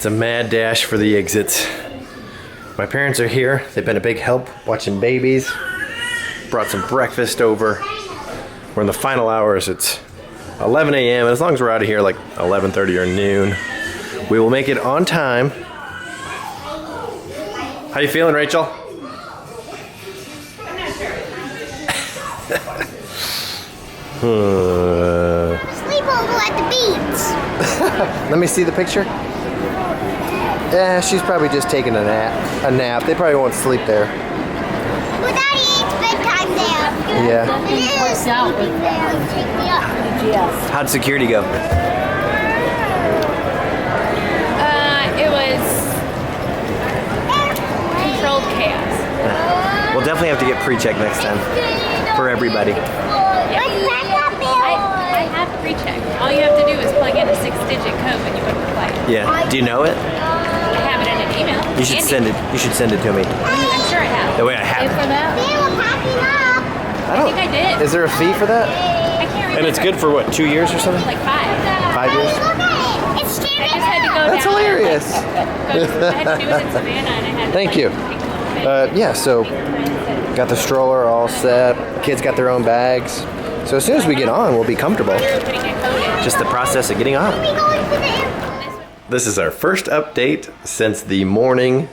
It's a mad dash for the exits. My parents are here. They've been a big help watching babies. Brought some breakfast over. We're in the final hours. It's 11 a.m. and as long as we're out of here like 11:30 or noon, we will make it on time. How you feeling, Rachel? I'm not sure. Sleepover at the beach. Let me see the picture. Yeah, she's probably just taking a nap. They probably won't sleep there. Well, Daddy, it's bedtime there. Yeah. It is. Take me up. Yes. How'd security go? It was controlled chaos. We'll definitely have to get pre-check next time for everybody. I have pre-check. All you have to do is plug in a 6-digit code when you book the flight. Yeah. Do you know it? I have it in an email. You should send it. You should send it to me. I'm sure I have. That way I have it. For that? They were packing up. I don't. I think I did. Is there a fee for that? I can't remember. And it's good for what, 2 years or something? Like 5. 5 years? Look at it. It's I standing just had to go That's down. hilarious. I had to do it in Savannah and I had to Thank you. Yeah, so got the stroller all set. The kids got their own bags. So as soon as we get on, we'll be comfortable. putting a code in. Just the process of getting on. We going to the airport. This is our first update since the morning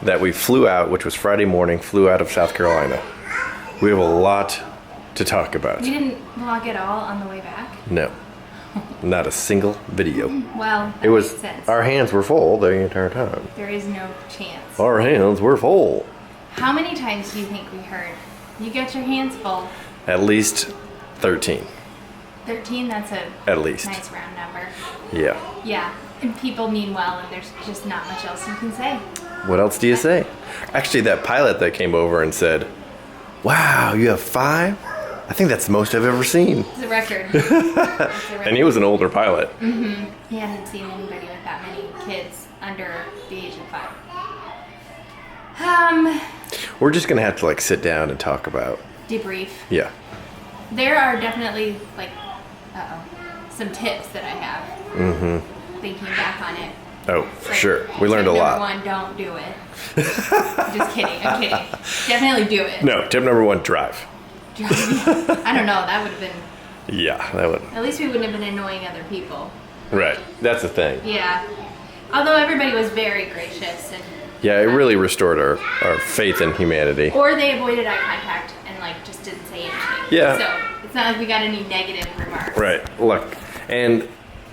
that we flew out, which was Friday morning, flew out of South Carolina. We have a lot to talk about. You didn't vlog at all on the way back? No, not a single video. Well, that It was, makes sense. our hands were full the entire time. There is no chance. Our hands were full. How many times do you think we heard, you got your hands full? At least 13, 13, that's a at least. nice round number. Yeah. Yeah, and people mean well and there's just not much else you can say. What else do you say? Actually, that pilot that came over and said, wow, you have 5? I think that's the most I've ever seen. It's a record. It's a record. And he was an older pilot. He hadn't seen anybody with that many kids under the age of 5. We're just going to have to like sit down and talk about, Debrief. yeah. There are definitely like, some tips that I have. Thinking back on it. Oh, for Like, sure. We learned a tip lot. Number 1, don't do it. Just kidding. I'm kidding. Definitely do it. No, tip number 1, drive. I don't know. That would have been. Yeah, that would. At least we wouldn't have been annoying other people. Right. That's the thing. Yeah. Although everybody was very gracious and. Yeah, it really restored our faith in humanity. Or they avoided eye contact and like just didn't say anything. Yeah. So it's not like we got any negative remarks. Right. Look, and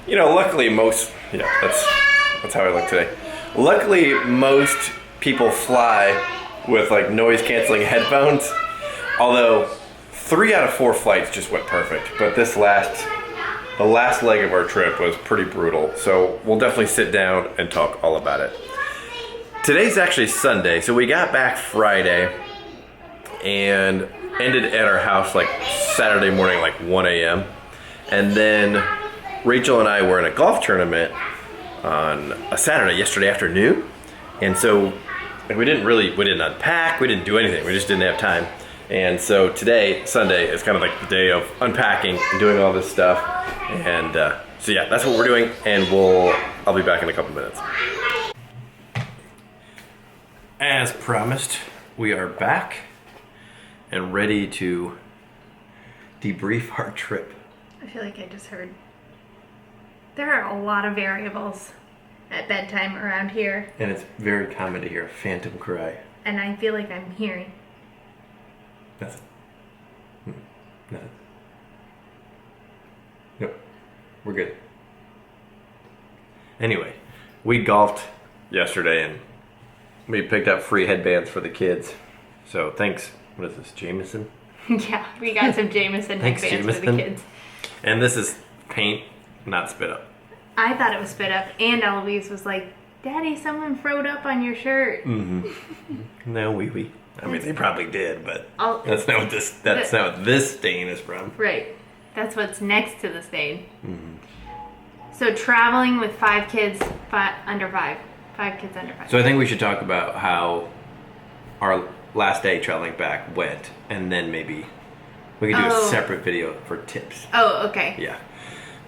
you know, luckily most. Yeah, that's how I look today. Luckily, most people fly with like noise canceling headphones. Although 3 out of 4 flights just went perfect, but the last leg of our trip was pretty brutal. So we'll definitely sit down and talk all about it. Today's actually Sunday, so we got back Friday and ended at our house like Saturday morning, like 1 a.m. And then Rachel and I were in a golf tournament on a Saturday, yesterday afternoon. And so we didn't unpack, we didn't do anything, we just didn't have time. And so today, Sunday, is kind of like the day of unpacking and doing all this stuff. And so yeah, that's what we're doing, and I'll be back in a couple minutes. As promised, we are back and ready to debrief our trip. I feel like I just heard. There are a lot of variables at bedtime around here, And it's very common to hear a phantom cry. and I feel like I'm hearing. Nothing. Nothing. Nope. We're good. Anyway, we golfed yesterday and we picked up free headbands for the kids. So thanks. What is this, Jameson? Yeah, we got some Jameson Thanks, headbands for the Jameson. kids. And this is paint, not spit up. I thought it was spit up, and Eloise was like, Daddy, someone throwed up on your shirt. No, we. I mean, they probably did, but Oh. that's not what this stain is from. Right. That's what's next to the stain. So traveling with 5 kids under 5. 5 kids under 5. So I think we should talk about how our last day traveling back went, and then maybe we could do a separate video for tips. Oh, okay. Yeah,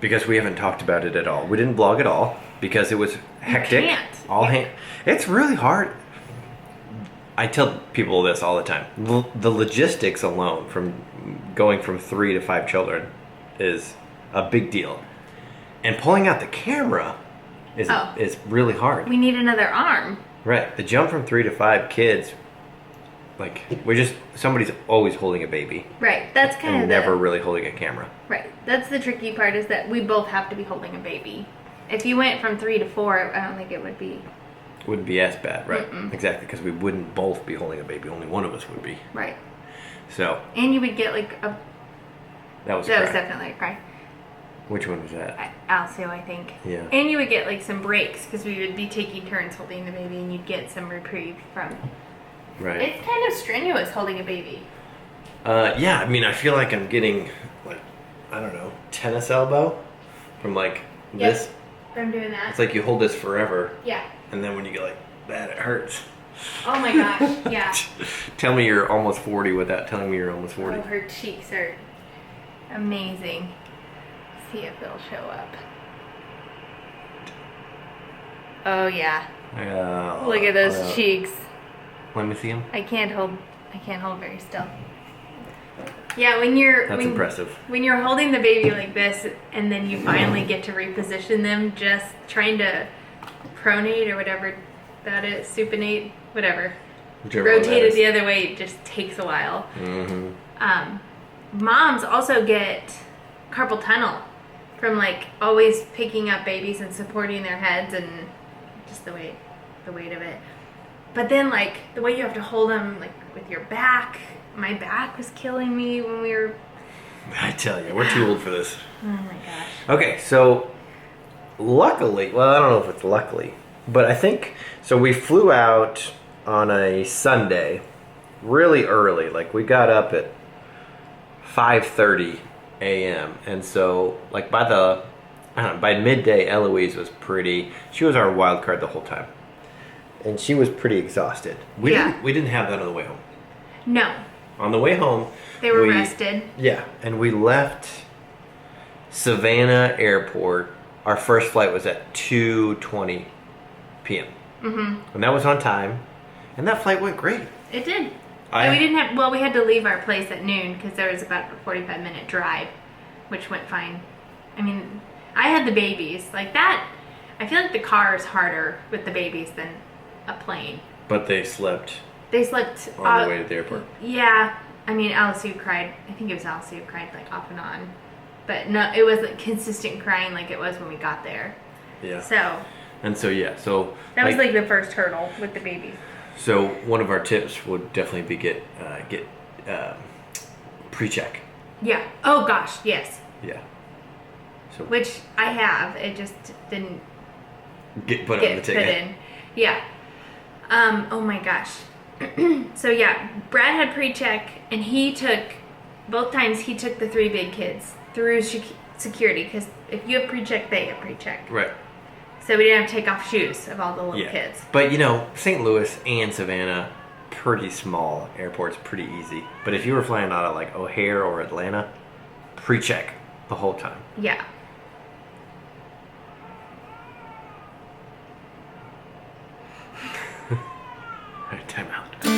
because we haven't talked about it at all. We didn't vlog at all. because it was hectic. can't. It's really hard. I tell people this all the time. The logistics alone from going from 3 to 5 children is a big deal. And pulling out the camera is really hard. We need another arm. Right. The jump from 3 to 5 kids, like, somebody's always holding a baby. Right. That's kind And of never really holding a camera. Right. That's the tricky part, is that we both have to be holding a baby. If you went from 3 to 4, I don't think it would be. Wouldn't be as bad, right? Exactly, because we wouldn't both be holding a baby. Only one of us would be. Right. So. And you would get like a. That was definitely a cry. Which one was that? Also, I think. Yeah. And you would get like some breaks, because we would be taking turns holding the baby, and you'd get some reprieve from. Right. It's kind of strenuous holding a baby. Yeah, I mean, I feel like I'm getting, like, I don't know, tennis elbow from like this. From doing that. It's like you hold this forever. Yeah. And then when you get like that, it hurts. Oh my gosh, yeah. Tell me you're almost 40 without telling me you're almost 40. Oh, her cheeks are amazing. See if they'll show up. Oh yeah. Look at those cheeks. Let me see them. I can't hold very still. Yeah, when you're impressive. When you're holding the baby like this, and then you finally get to reposition them, just trying to pronate or whatever that is, supinate, whatever. Rotate it the other way, it just takes a while. Moms also get carpal tunnel from like always picking up babies and supporting their heads, and just the weight of it. But then like the way you have to hold them like with your back. My back was killing me when we were. I tell you, we're too old for this. Oh my gosh. Okay, so luckily, well, I don't know if it's luckily, but I think, so we flew out on a Sunday really early. Like we got up at 5:30 a.m. And so like by midday, Eloise was she was our wild card the whole time. And she was pretty exhausted. We didn't have that on the way home. No. On the way home, they were rested. Yeah, and we left Savannah Airport. Our first flight was at 2:20 p.m. And that was on time, and that flight went great. It did. And we had to leave our place at noon because there was about a 45-minute drive, which went fine. I mean, I had the babies like that. I feel like the car is harder with the babies than a plane. But they slept. They slept on the way to the airport. Yeah, I mean, Alice who cried. I think it was Alice who cried like off and on, but no, it was like consistent crying like it was when we got there. Yeah. So. So that was like the first hurdle with the baby. So one of our tips would definitely be get pre-check. Yeah. Oh gosh, yes. Yeah. So. Which I have. It just didn't get put on the ticket. Put in. Yeah. Oh my gosh. So yeah, Brad had pre-check, and both times he took the 3 big kids through security, because if you have pre-check, they have pre-check. Right. So we didn't have to take off shoes of all the little kids. But St. Louis and Savannah, pretty small airports, pretty easy. But if you were flying out of like O'Hare or Atlanta, pre-check the whole time. Yeah. All right, time out.